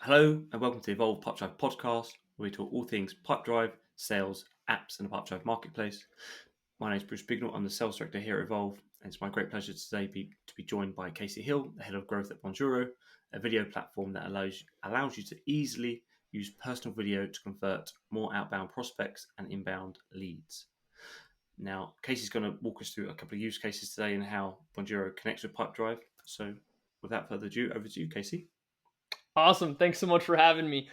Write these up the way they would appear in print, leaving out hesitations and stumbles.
Hello and welcome to the Evolve Pipedrive podcast, where we talk all things Pipedrive, sales, apps, and the Pipedrive marketplace. My name is Bruce Bignell. I'm the sales director here at Evolve, and it's my great pleasure today to be joined by Casey Hill, the head of growth at Bonjoro, a video platform that allows you to easily use personal video to convert more outbound prospects and inbound leads. Now, Casey's going to walk us through a couple of use cases today and how Bonjoro connects with Pipedrive. So, without further ado, over to you, Casey. Awesome. Thanks so much for having me.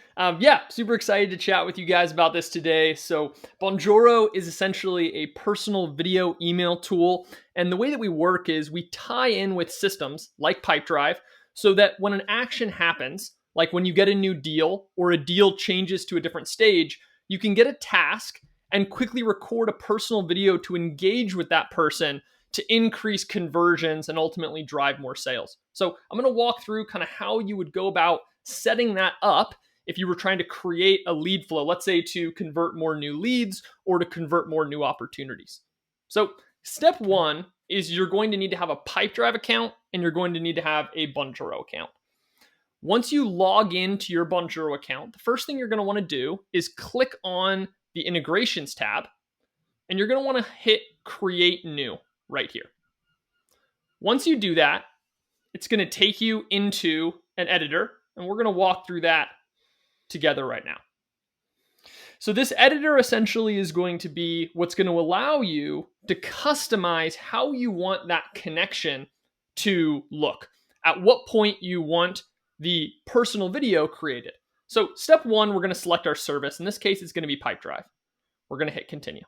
Super excited to chat with you guys about this today. So Bonjoro is essentially a personal video email tool. And the way that we work is we tie in with systems like Pipedrive so that when an action happens, like when you get a new deal or a deal changes to a different stage, you can get a task and quickly record a personal video to engage with that person to increase conversions and ultimately drive more sales. So I'm going to walk through kind of how you would go about setting that up if you were trying to create a lead flow, let's say to convert more new leads or to convert more new opportunities. So step one is you're going to need to have a Pipedrive account and you're going to need to have a Bonjoro account. Once you log into your Bonjoro account, the first thing you're going to want to do is click on the integrations tab and you're going to want to hit create new right here. Once you do that, it's going to take you into an editor, and we're going to walk through that together right now. So this editor essentially is going to be what's going to allow you to customize how you want that connection to look, at what point you want the personal video created. So step one, we're going to select our service. In this case, it's going to be Pipedrive. We're going to hit continue.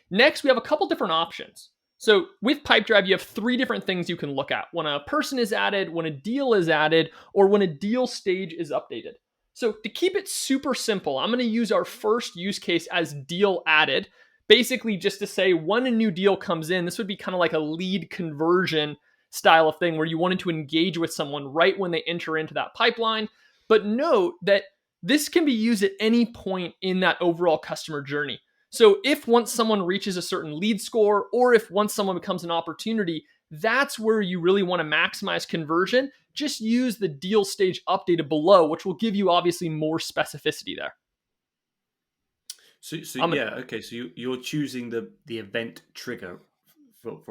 Next, we have a couple different options. So with Pipedrive, you have three different things you can look at: when a person is added, when a deal is added, or when a deal stage is updated. So to keep it super simple, I'm going to use our first use case as deal added, basically just to say when a new deal comes in. This would be kind of like a lead conversion style of thing where you wanted to engage with someone right when they enter into that pipeline. But note that this can be used at any point in that overall customer journey. So if once someone reaches a certain lead score, or if once someone becomes an opportunity, that's where you really want to maximize conversion. Just use the deal stage updated below, which will give you obviously more specificity there. So you're choosing the event trigger for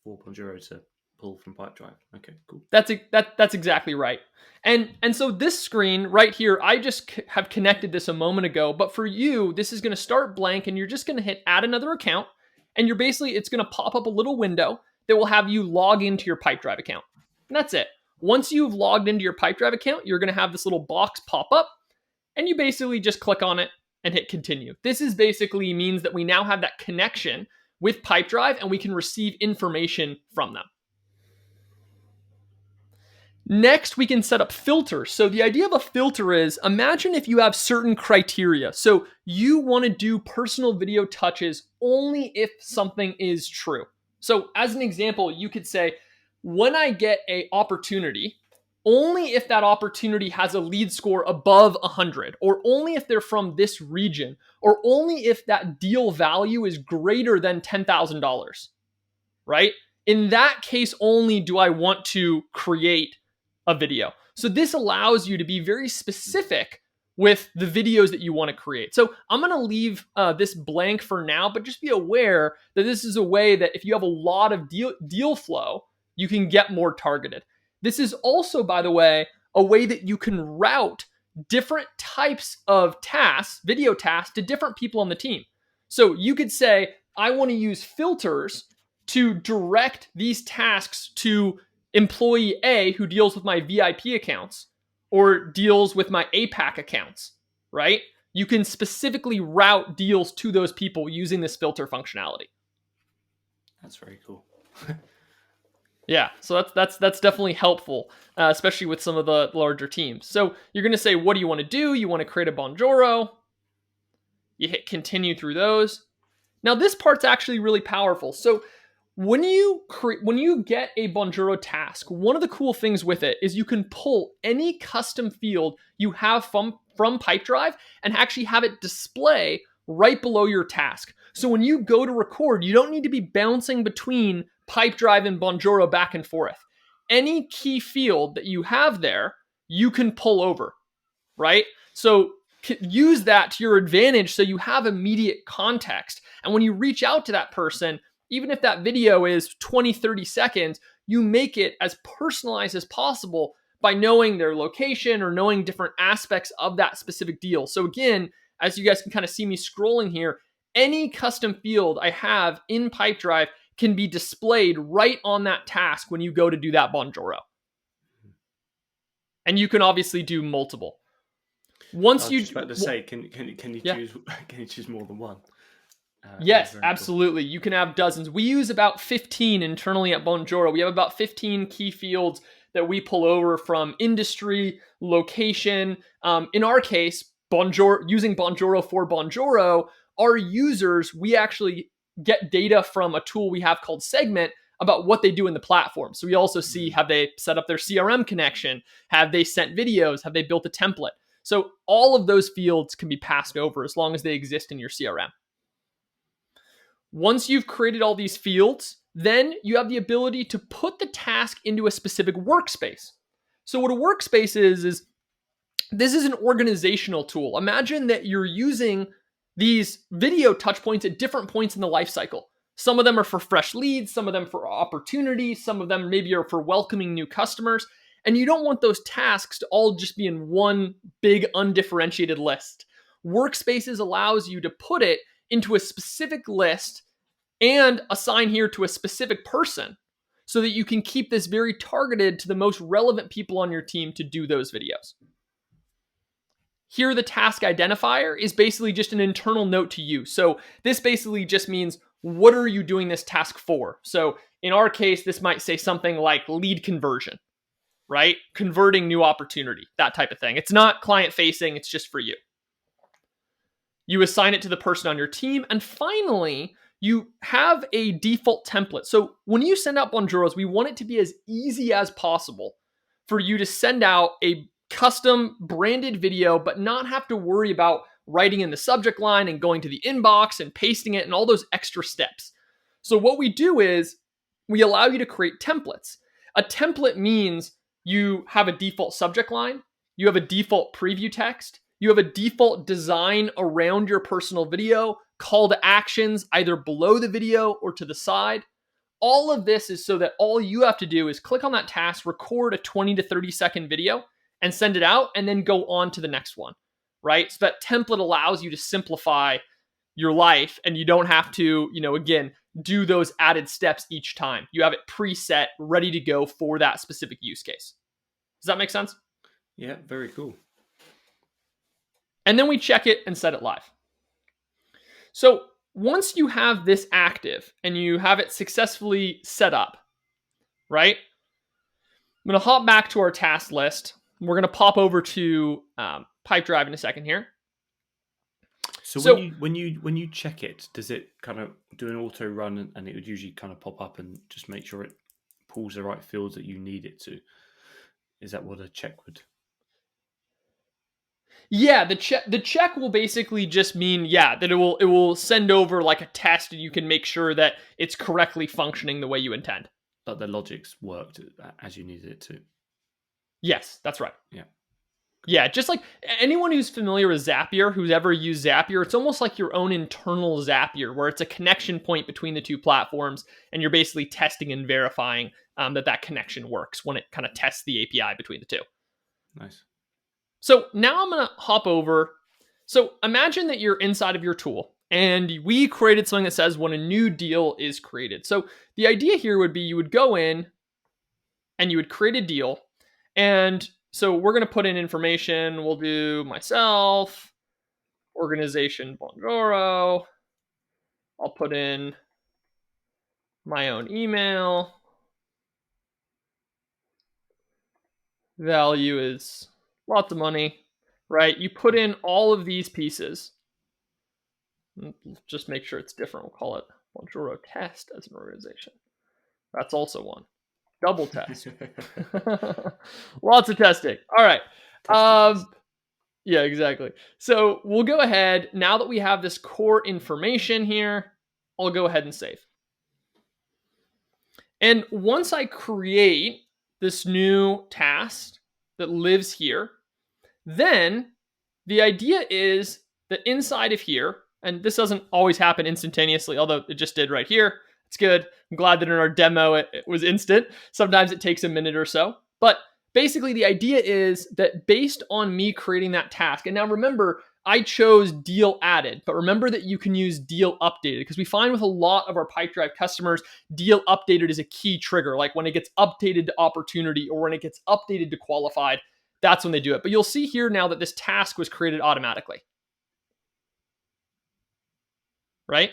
Bonjoro to pull from Pipedrive. Okay, cool. That's exactly right. And so this screen right here, I just have connected this a moment ago, but for you, this is going to start blank and you're just going to hit add another account, and it's going to pop up a little window that will have you log into your Pipedrive account. And that's it. Once you've logged into your Pipedrive account, you're going to have this little box pop up and you basically just click on it and hit continue. This is basically means that we now have that connection with Pipedrive and we can receive information from them. Next, we can set up filters. So the idea of a filter is, imagine if you have certain criteria. So you want to do personal video touches only if something is true. So as an example, you could say, when I get an opportunity, only if that opportunity has a lead score above 100, or only if they're from this region, or only if that deal value is greater than $10,000, right? In that case only do I want to create a video. So this allows you to be very specific with the videos that you want to create. So I'm going to leave this blank for now, but just be aware that this is a way that if you have a lot of deal flow, you can get more targeted. This is also, by the way, a way that you can route different types of tasks, video tasks, to different people on the team. So you could say, I want to use filters to direct these tasks to employee A who deals with my VIP accounts or deals with my APAC accounts, right? You can specifically route deals to those people using this filter functionality. That's very cool. Yeah, so that's definitely helpful, especially with some of the larger teams. So you're going to say, what do you want to do? You want to create a Bonjoro. You hit continue through those. Now this part's actually really powerful. So when you get a Bonjoro task, one of the cool things with it is you can pull any custom field you have from Pipedrive and actually have it display right below your task. So when you go to record, you don't need to be bouncing between Pipedrive and Bonjoro back and forth. Any key field that you have there, you can pull over. right? So use that to your advantage so you have immediate context. And when you reach out to that person, even if that video is 20, 30 seconds, you make it as personalized as possible by knowing their location or knowing different aspects of that specific deal. So again, as you guys can kind of see me scrolling here, any custom field I have in Pipedrive can be displayed right on that task when you go to do that Bonjoro. And you can obviously do multiple. Once I was you just about to say, can you choose can you choose more than one? Yes, absolutely. Cool. You can have dozens. We use about 15 internally at Bonjoro. We have about 15 key fields that we pull over from industry, location. In our case, using Bonjoro for Bonjoro, our users, we actually get data from a tool we have called Segment about what they do in the platform. So we also see, have they set up their CRM connection? Have they sent videos? Have they built a template? So all of those fields can be passed over as long as they exist in your CRM. Once you've created all these fields, then you have the ability to put the task into a specific workspace. So what a workspace is this is an organizational tool. Imagine that you're using these video touch points at different points in the life cycle. Some of them are for fresh leads, some of them for opportunities, some of them maybe are for welcoming new customers. And you don't want those tasks to all just be in one big undifferentiated list. Workspaces allows you to put it into a specific list and assign here to a specific person so that you can keep this very targeted to the most relevant people on your team to do those videos. Here, the task identifier is basically just an internal note to you. So this basically just means, what are you doing this task for? So in our case, this might say something like lead conversion, right? Converting new opportunity, that type of thing. It's not client facing, it's just for you. You assign it to the person on your team. And finally, you have a default template. So when you send out Bonjoros, we want it to be as easy as possible for you to send out a custom branded video, but not have to worry about writing in the subject line and going to the inbox and pasting it and all those extra steps. So what we do is we allow you to create templates. A template means you have a default subject line, you have a default preview text, you have a default design around your personal video, call to actions either below the video or to the side. All of this is so that all you have to do is click on that task, record a 20 to 30 second video and send it out, and then go on to the next one, right? So that template allows you to simplify your life and you don't have to, again, do those added steps each time. You have it preset, ready to go for that specific use case. Does that make sense? Yeah, very cool. And then we check it and set it live. So once you have this active and you have it successfully set up, right? I'm going to hop back to our task list. We're going to pop over to Pipedrive in a second here. So when you check it, does it kind of do an auto run and it would usually kind of pop up and just make sure it pulls the right fields that you need it to? Is that what a check would? Yeah, the check will basically just mean, that it will send over like a test and you can make sure that it's correctly functioning the way you intend. But the logic's worked as you needed it to. Yes, that's right. Yeah. Yeah, just like anyone who's familiar with Zapier, who's ever used Zapier, it's almost like your own internal Zapier, where it's a connection point between the two platforms, and you're basically testing and verifying that connection works when it kind of tests the API between the two. Nice. So now I'm going to hop over. So imagine that you're inside of your tool, and we created something that says when a new deal is created. So the idea here would be you would go in and you would create a deal, and so we're going to put in information. We'll do myself, organization Bonjoro. I'll put in my own email. Value is lots of money, right? You put in all of these pieces. Just make sure it's different. We'll call it Bonjoro test as an organization. That's also one. Double test. Lots of testing. All right. Yeah, exactly. So we'll go ahead. Now that we have this core information here, I'll go ahead and save. And once I create this new task that lives here, Then the idea is that inside of here, and this doesn't always happen instantaneously, although it just did right here. It's good. I'm glad that in our demo it was instant. Sometimes it takes a minute or so. But basically, the idea is that based on me creating that task, and now remember, I chose deal added, but remember that you can use deal updated because we find with a lot of our Pipedrive customers, deal updated is a key trigger. Like when it gets updated to opportunity or when it gets updated to qualified, that's when they do it. But you'll see here now that this task was created automatically, right?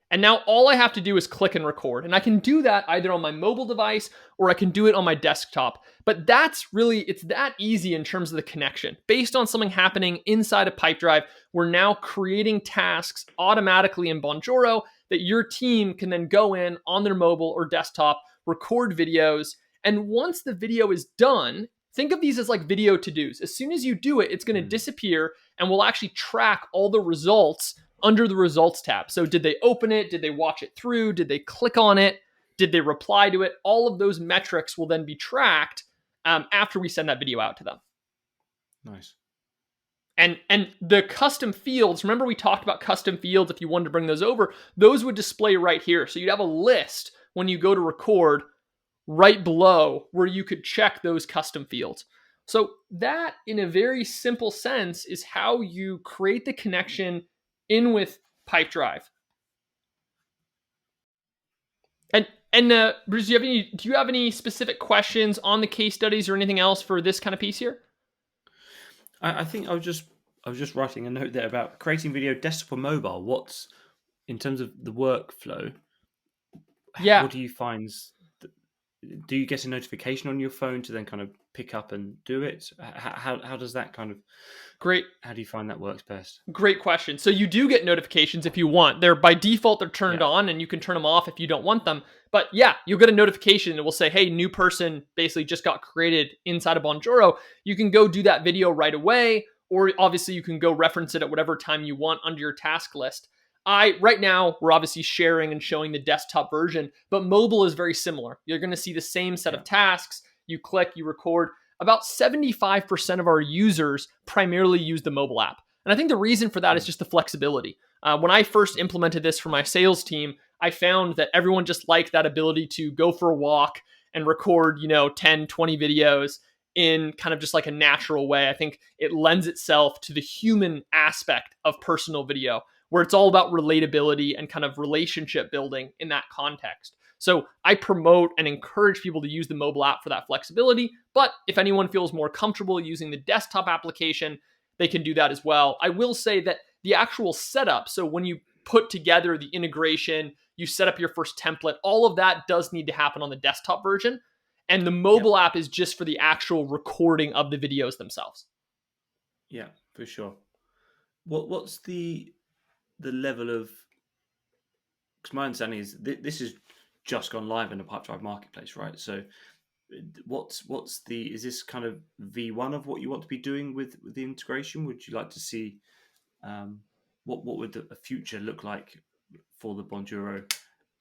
And now all I have to do is click and record. And I can do that either on my mobile device or I can do it on my desktop. But that's really, it's that easy in terms of the connection. Based on something happening inside of Pipedrive, we're now creating tasks automatically in Bonjoro that your team can then go in on their mobile or desktop, record videos. And once the video is done, think of these as like video to-dos. As soon as you do it, it's going to disappear and we'll actually track all the results under the results tab. So did they open it? Did they watch it through? Did they click on it? Did they reply to it? All of those metrics will then be tracked after we send that video out to them. Nice. And the custom fields, remember we talked about custom fields if you wanted to bring those over, those would display right here. So you'd have a list when you go to record right below where you could check those custom fields. So that, in a very simple sense, is how you create the connection in with Pipedrive. And Bruce, do you have any specific questions on the case studies or anything else for this kind of piece here? I think I was just writing a note there about creating video desktop or mobile. What's in terms of the workflow? Yeah. What do you find? Do you get a notification on your phone to then kind of pick up and do it? How does that kind of... Great. How do you find that works best? Great question. So you do get notifications if you want. They're by default, they're turned on and you can turn them off if you don't want them. But yeah, you'll get a notification and it will say, hey, new person basically just got created inside of Bonjoro. You can go do that video right away, or obviously you can go reference it at whatever time you want under your task list. Right now, we're obviously sharing and showing the desktop version, but mobile is very similar. You're going to see the same set of tasks. You click, you record. About 75% of our users primarily use the mobile app. And I think the reason for that is just the flexibility. When I first implemented this for my sales team, I found that everyone just liked that ability to go for a walk and record, 10, 20 videos in kind of just like a natural way. I think it lends itself to the human aspect of personal video, where it's all about relatability and kind of relationship building in that context. So I promote and encourage people to use the mobile app for that flexibility. But if anyone feels more comfortable using the desktop application, they can do that as well. I will say that the actual setup, so when you put together the integration, you set up your first template, all of that does need to happen on the desktop version. And the mobile app is just for the actual recording of the videos themselves. Yeah, for sure. What's the level of... Because my understanding is this is just gone live in the Pipedrive marketplace, right? So what's the... Is this kind of V1 of what you want to be doing with the integration? Would you like to see... what would the future look like for the Bonjoro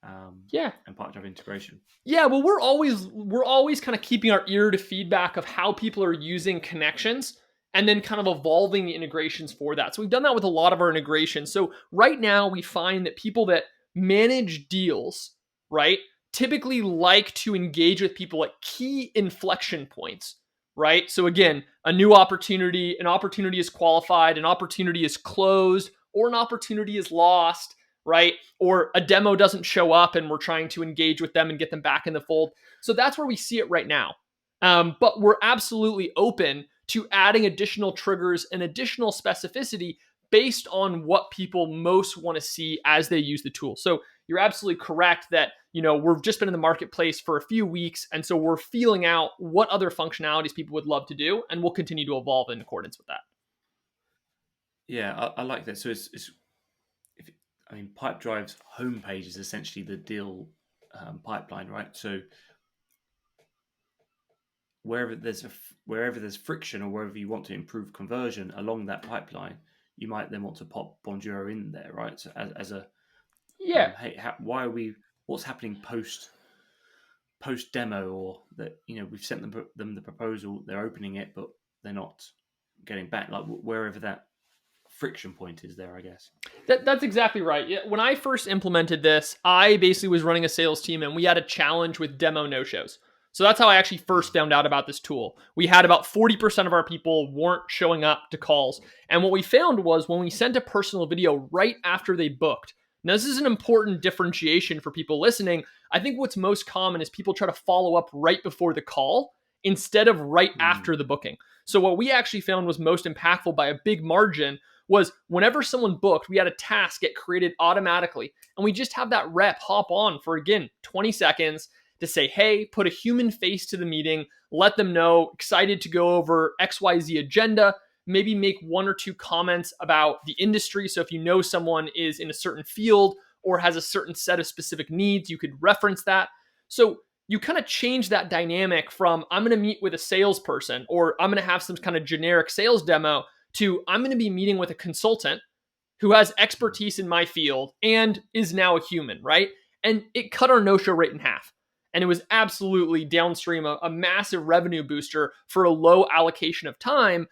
and Pipedrive integration? Yeah, well, we're always kind of keeping our ear to feedback of how people are using connections and then kind of evolving the integrations for that. So we've done that with a lot of our integrations. So right now we find that people that manage deals, right, typically like to engage with people at key inflection points, right? So again, a new opportunity, an opportunity is qualified, an opportunity is closed, or an opportunity is lost, right? Or a demo doesn't show up and we're trying to engage with them and get them back in the fold. So that's where we see it right now. But we're absolutely open to adding additional triggers and additional specificity based on what people most want to see as they use the tool. So you're absolutely correct that, we've just been in the marketplace for a few weeks. And so we're feeling out what other functionalities people would love to do. And we'll continue to evolve in accordance with that. Yeah, I like that. So Pipedrive's homepage is essentially the deal pipeline, right? So wherever there's friction or wherever you want to improve conversion along that pipeline, you might then want to pop Bonjoro in there, right? So as a hey, what's happening post demo, or that we've sent them the proposal, they're opening it, but they're not getting back, like wherever that friction point is there, I guess. That's exactly right. Yeah, when I first implemented this, I basically was running a sales team and we had a challenge with demo no-shows. So that's how I actually first found out about this tool. We had about 40% of our people weren't showing up to calls. And what we found was when we sent a personal video right after they booked, now this is an important differentiation for people listening. I think what's most common is people try to follow up right before the call instead of right after the booking. So what we actually found was most impactful by a big margin was whenever someone booked, we had a task get created automatically. And we just have that rep hop on for, again, 20 seconds to say, hey, put a human face to the meeting, let them know, excited to go over XYZ agenda, maybe make one or two comments about the industry. So if you know someone is in a certain field or has a certain set of specific needs, you could reference that. So you kind of change that dynamic from I'm going to meet with a salesperson or I'm going to have some kind of generic sales demo to I'm going to be meeting with a consultant who has expertise in my field and is now a human, right? And it cut our no-show rate in half. And it was absolutely downstream a massive revenue booster for a low allocation of time.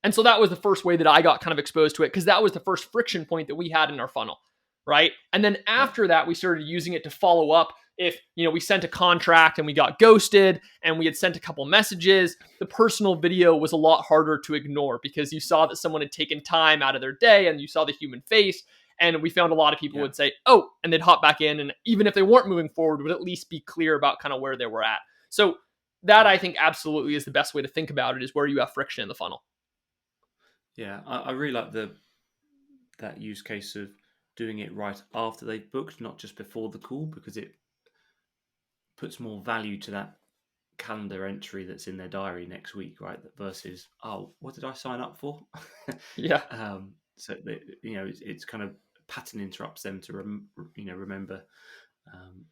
And so that was the first way that I got kind of exposed to it because that was the first friction point that we had in our funnel, right? And then after that, we started using it to follow up. If, we sent a contract and we got ghosted and we had sent a couple messages, the personal video was a lot harder to ignore because you saw that someone had taken time out of their day and you saw the human face. And we found a lot of people would say, oh, and they'd hop back in. And even if they weren't moving forward, would at least be clear about kind of where they were at. So that I think absolutely is the best way to think about it is where you have friction in the funnel. Yeah, I really like that use case of doing it right after they've booked, not just before the call, because it puts more value to that calendar entry that's in their diary next week, right? Versus, oh, what did I sign up for? Yeah. So that, it's kind of pattern interrupts them to remember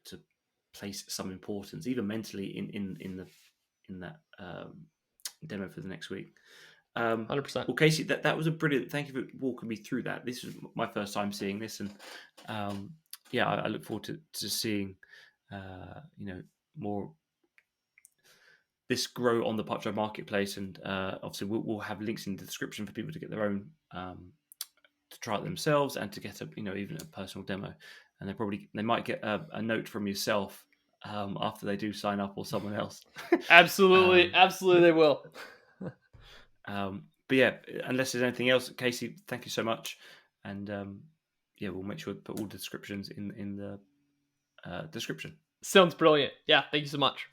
to place some importance, even mentally, in that demo for the next week. 100%. Well, Casey, that was a brilliant. Thank you for walking me through that. This was my first time seeing this, and I look forward to seeing more this grow on the Pipedrive marketplace, and obviously we'll have links in the description for people to get their own to try it themselves and to get even a personal demo. And they might get a note from yourself after they do sign up or someone else. Absolutely they will. But yeah, unless there's anything else, Casey, thank you so much, and we'll make sure to put all the descriptions in the description. Sounds brilliant. Yeah, thank you so much.